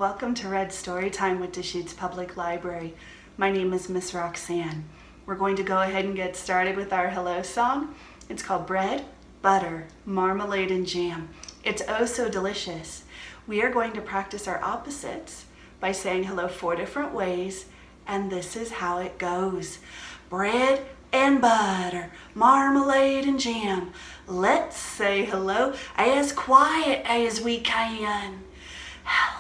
Welcome to Read Storytime with Deschutes Public Library. My name is Miss Roxanne. We're going to go ahead and get started with our hello song. It's called Bread, Butter, Marmalade, and Jam. It's oh so delicious. We are going to practice our opposites by saying hello 4 different ways, and this is how it goes. Bread and butter, marmalade and jam. Let's say hello as quiet as we can. Hello.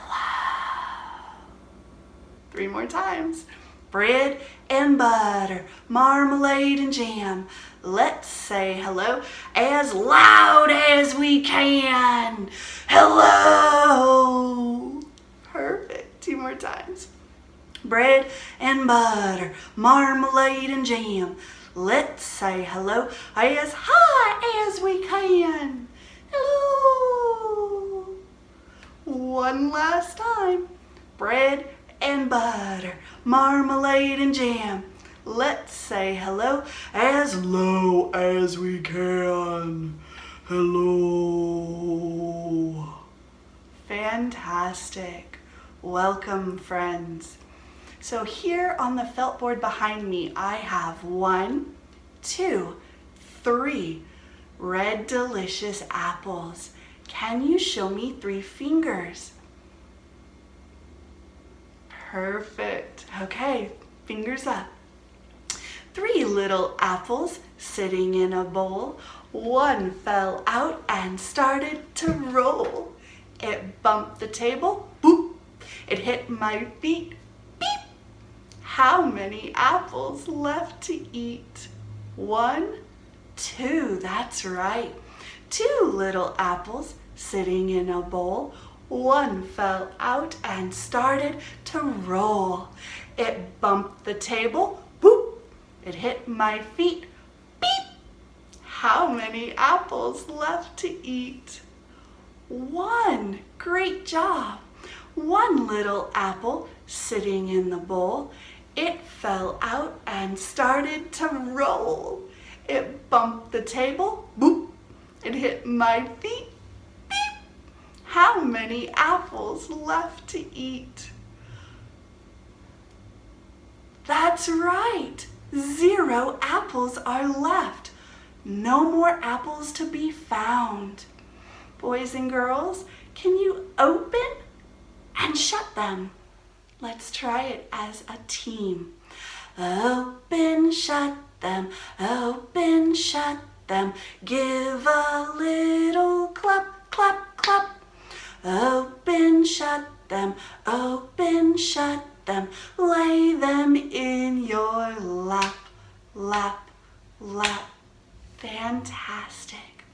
3 more times. Bread and butter, marmalade and jam. Let's say hello as loud as we can. Hello. Perfect. 2 more times. Bread and butter, marmalade and jam. Let's say hello as high as we can. Hello. 1 last time. Bread and butter, marmalade and jam. Let's say hello as low as we can. Hello. Fantastic. Welcome, friends. So here on the felt board behind me, I have 1, 2, 3 red delicious apples. Can you show me 3 fingers? Perfect. Okay, fingers up. 3 little apples sitting in a bowl. 1 fell out and started to roll. It bumped the table. Boop. It hit my feet. Beep. How many apples left to eat? 1, 2. That's right. 2 little apples sitting in a bowl. 1 fell out and started to roll. It bumped the table. Boop. It hit my feet. Beep. How many apples left to eat? 1. Great job. 1 little apple sitting in the bowl. It fell out and started to roll. It bumped the table. Boop. It hit my feet. Beep. How many apples left to eat? That's right. 0 apples are left. No more apples to be found. Boys and girls, can you open and shut them? Let's try it as a team. Open, shut them, open, shut them. Give a little clap, clap, clap. Open, shut them, open, shut them. Lay them in your lap, lap, lap. Fantastic.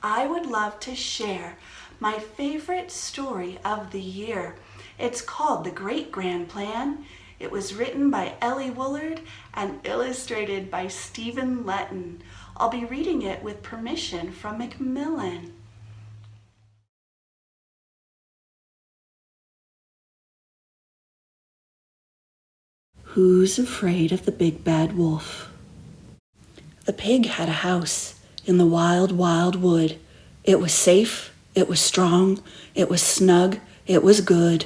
I would love to share my favorite story of the year. It's called The Great Gran Plan. It was written by Elli Woollard and illustrated by Steven Lenton. I'll be reading it with permission from Macmillan. Who's afraid of the big bad wolf? The pig had a house in the wild, wild wood. It was safe, it was strong, it was snug, it was good.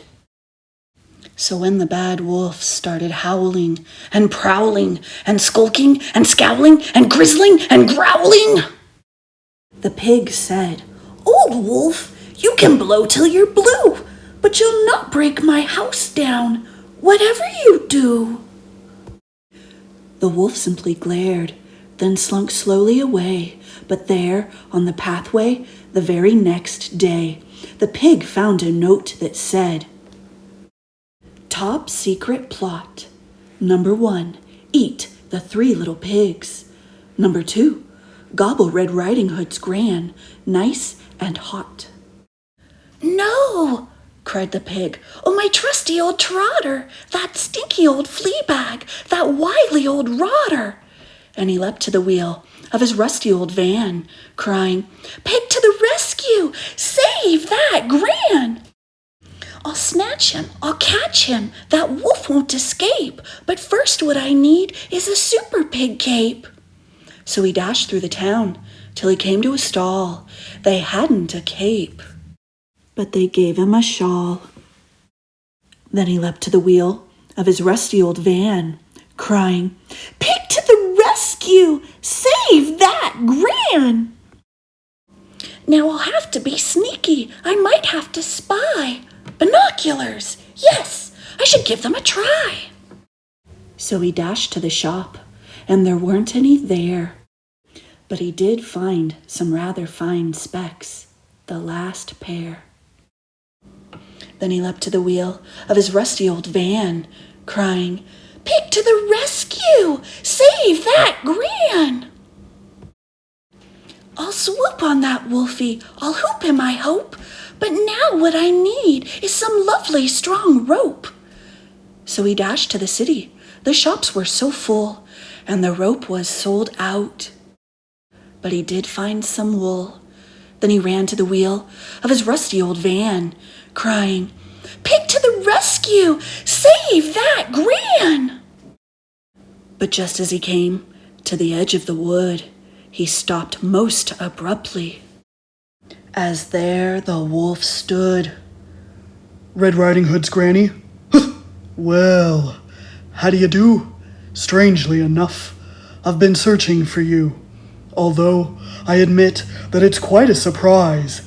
So when the bad wolf started howling and prowling and skulking and scowling and grizzling and growling, the pig said, "Old wolf, you can blow till you're blue, but you'll not break my house down, whatever you do." The wolf simply glared, then slunk slowly away. But there, on the pathway, the very next day, the pig found a note that said, "Top secret plot. Number 1, eat the 3 little pigs. Number 2, gobble Red Riding Hood's gran, nice and hot." "No!" cried the pig. "Oh, my trusty old trotter, that stinky old flea bag, that wily old rotter." And he leapt to the wheel of his rusty old van, crying, "Pig to the rescue! Save that gran! I'll snatch him, I'll catch him, that wolf won't escape, but first what I need is a super pig cape." So he dashed through the town till he came to a stall. They hadn't a cape, but they gave him a shawl. Then he leapt to the wheel of his rusty old van, crying, "Pig to the rescue! Save that Gran!" "Now I'll have to be sneaky. I might have to spy. Binoculars! Yes, I should give them a try." So he dashed to the shop, and there weren't any there. But he did find some rather fine specs, the last pair. Then he leapt to the wheel of his rusty old van, crying, "Pig to the rescue! Save that Gran!" "I'll swoop on that wolfie, I'll hoop him, I hope, but now what I need is some lovely strong rope." So he dashed to the city. The shops were so full, and the rope was sold out. But he did find some wool. Then he ran to the wheel of his rusty old van, crying, "Pig to the rescue! Save that Gran!" But just as he came to the edge of the wood, he stopped most abruptly, as there the wolf stood. "Red Riding Hood's granny? Well, how do you do? Strangely enough, I've been searching for you, although I admit that it's quite a surprise.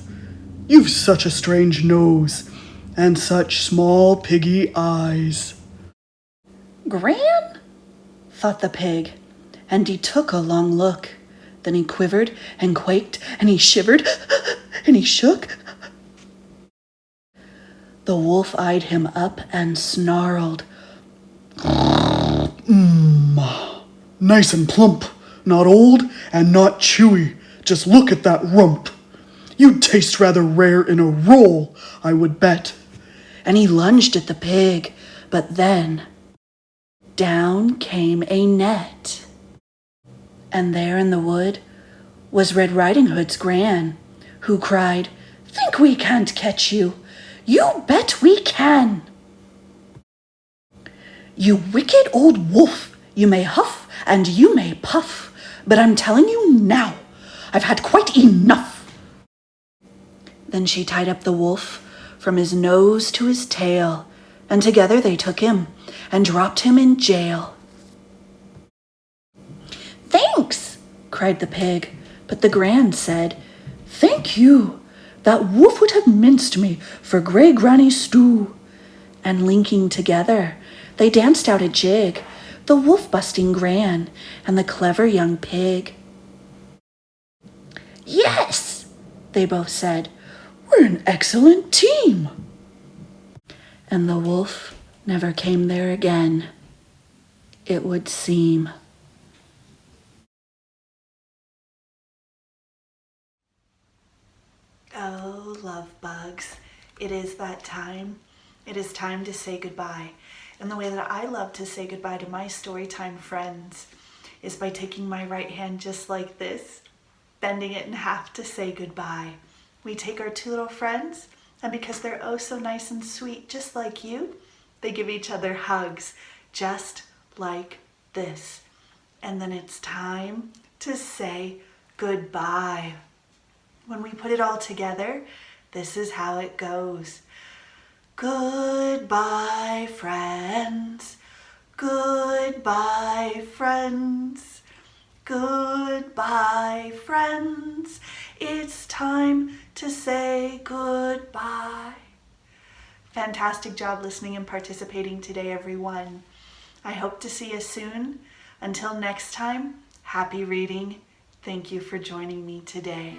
You've such a strange nose, and such small piggy eyes." "Gran?" thought the pig, and he took a long look. Then he quivered and quaked, and he shivered, and he shook. The wolf eyed him up and snarled, Nice and plump, not old and not chewy. Just look at that rump. You'd taste rather rare in a roll, I would bet." And he lunged at the pig, but then down came a net. And there in the wood was Red Riding Hood's Gran, who cried, "Think we can't catch you? You bet we can." "You wicked old wolf, you may huff and you may puff, but I'm telling you now, I've had quite enough." Then she tied up the wolf from his nose to his tail, and together they took him and dropped him in jail. "Thanks," cried the pig, but the Gran said, "Thank you. That wolf would have minced me for Grey Granny's stew." And linking together, they danced out a jig, the wolf-busting Gran and the clever young pig. "Yes," they both said, "we're an excellent team." And the wolf never came there again, it would seem. Oh, love bugs, it is that time. It is time to say goodbye. And the way that I love to say goodbye to my storytime friends is by taking my right hand just like this, bending it in half to say goodbye. We take our two little friends, and because they're oh so nice and sweet, just like you, they give each other hugs, just like this. And then it's time to say goodbye. When we put it all together, this is how it goes. Goodbye, friends. Goodbye, friends. Goodbye, friends. It's time to say goodbye. Fantastic job listening and participating today, everyone. I hope to see you soon. Until next time, happy reading. Thank you for joining me today.